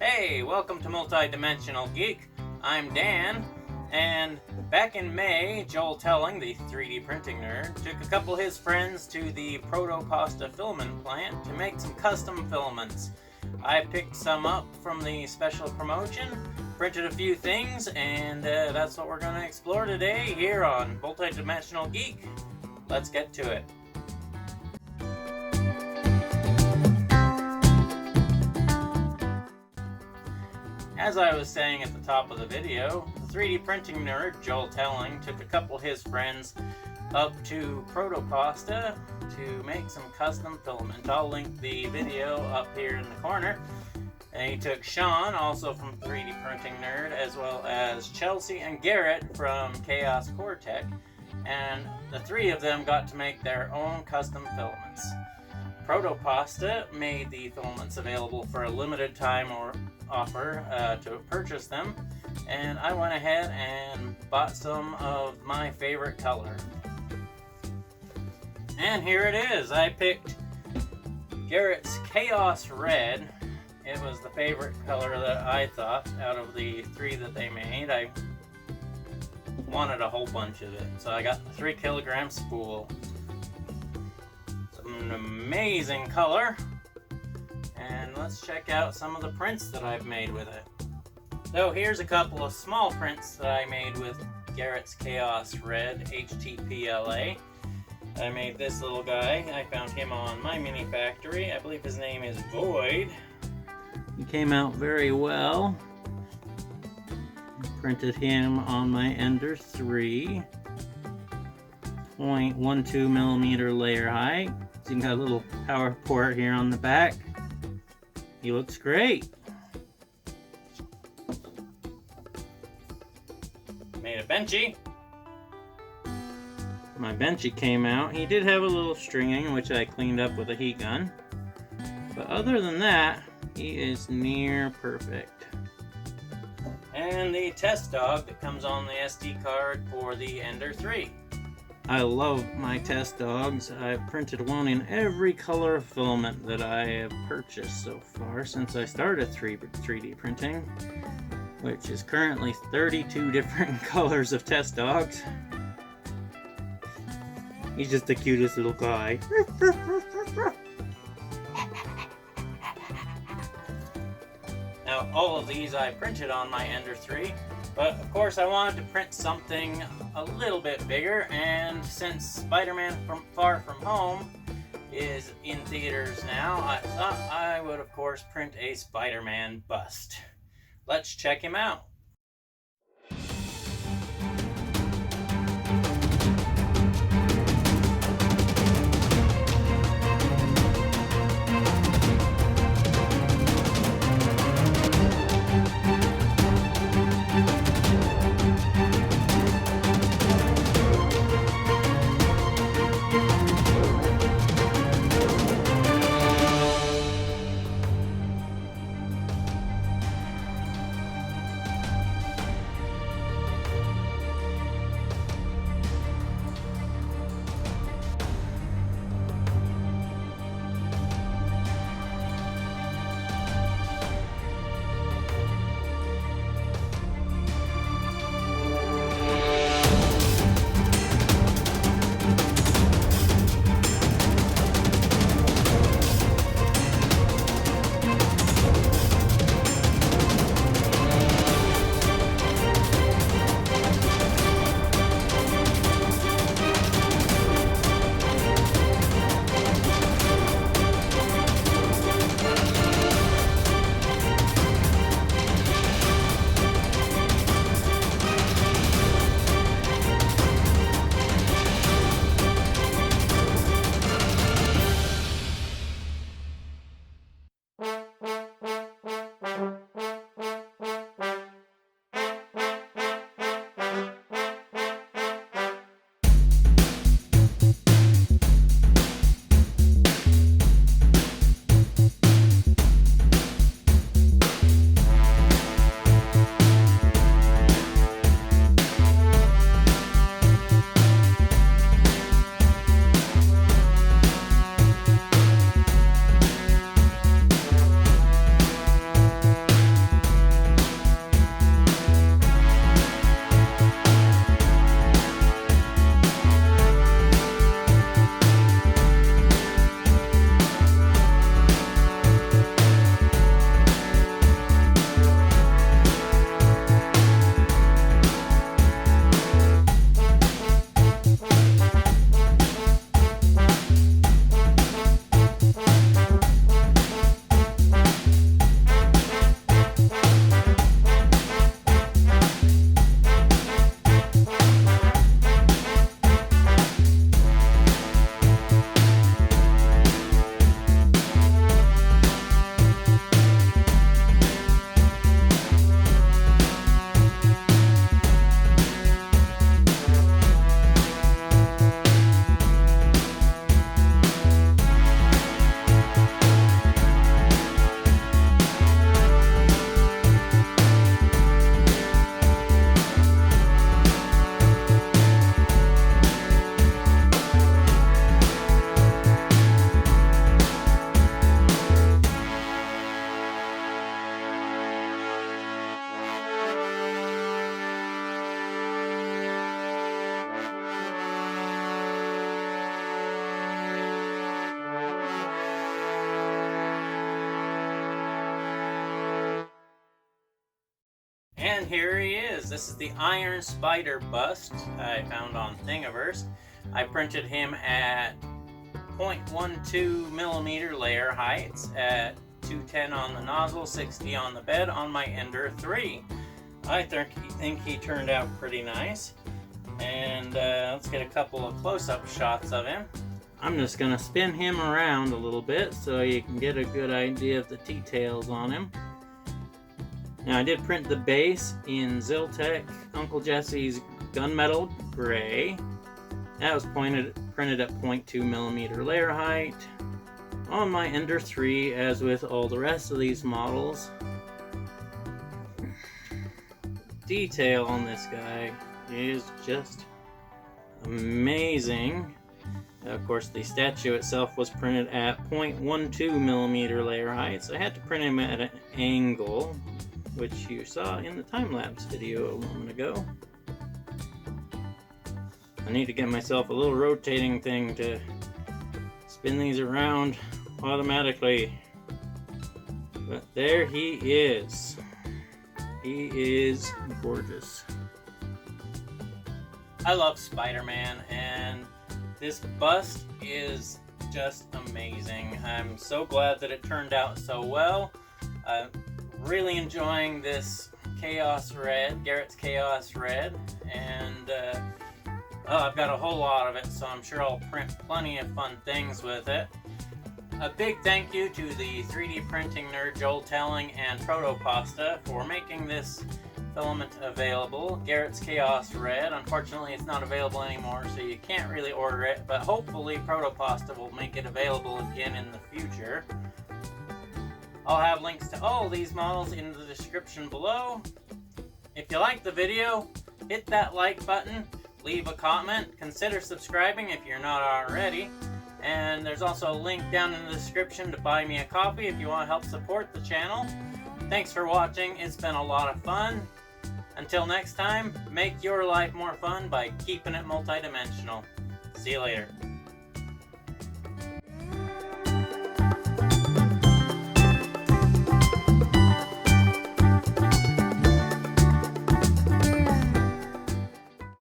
Hey, welcome to Multidimensional Geek. I'm Dan, and back in May, Joel Telling, the 3D printing nerd, took a couple of his friends to the Proto-Pasta filament plant to make some custom filaments. I picked some up from the special promotion, printed a few things, and that's what we're going to explore today here on Multidimensional Geek. Let's get to it. As I was saying at the top of the video, the 3D printing nerd, Joel Telling, took a couple of his friends up to Proto-Pasta to make some custom filament. I'll link the video up here in the corner. And he took Sean, also from 3D Printing Nerd, as well as Chelsea and Garrett from Chaos Core Tech, and the three of them got to make their own custom filaments. Proto-Pasta made the filaments available for a limited time or offer to purchase them, and I went ahead and bought some of my favorite color. And here it is. I picked Garrett's Chaos Red. It was the favorite color that I thought out of the three that they made. I wanted a whole bunch of it, so I got the 3 kilogram spool. It's an amazing color, and let's check out some of the prints that I've made with it. So here's a couple of small prints that I made with Garrett's Chaos Red HTPLA. I made this little guy. I found him on My Mini Factory. I believe his name is Void. He came out very well. Printed him on my Ender 3. 0.12 millimeter layer height. So you got a little power port here on the back. He looks great. Made a benchy. My benchy came out. He did have a little stringing, which I cleaned up with a heat gun. But other than that, he is near perfect. And the test dog that comes on the SD card for the Ender 3. I love my test dogs. I've printed one in every color of filament that I have purchased so far since I started 3D printing, which is currently 32 different colors of test dogs. He's just the cutest little guy. Now, all of these I printed on my Ender 3, but of course I wanted to print something a little bit bigger, and since Spider-Man from Far From Home is in theaters now, I thought I would of course print a Spider-Man bust. Let's check him out. And here he is. This is the Iron Spider bust I found on Thingiverse. I printed him at 0.12 millimeter layer heights at 210 on the nozzle, 60 on the bed on my Ender 3. I think he turned out pretty nice. And let's get a couple of close-up shots of him. I'm just going to spin him around a little bit so you can get a good idea of the details on him. Now, I did print the base in Ziltech Uncle Jesse's Gunmetal Gray. That was printed at 0.2 millimeter layer height on my Ender 3, as with all the rest of these models. Detail on this guy is just amazing. Of course, the statue itself was printed at 0.12 millimeter layer heights. I had to print him at an angle, which you saw in the time-lapse video a moment ago. I need to get myself a little rotating thing to spin these around automatically. But there he is. He is gorgeous. I love Spider-Man, and this bust is just amazing. I'm so glad that it turned out so well. Really enjoying this Chaos Red, Garrett's Chaos Red, and I've got a whole lot of it, so I'm sure I'll print plenty of fun things with it. A big thank you to the 3D printing nerd Joel Telling and Proto-Pasta for making this filament available. Garrett's Chaos Red. Unfortunately, it's not available anymore, so you can't really order it, but hopefully Proto-Pasta will make it available again in the future. I'll have links to all these models in the description below. If you like the video, hit that like button, leave a comment, consider subscribing if you're not already, and there's also a link down in the description to buy me a coffee if you want to help support the channel. Thanks for watching. It's been a lot of fun. Until next time, make your life more fun by keeping it multidimensional. See you later.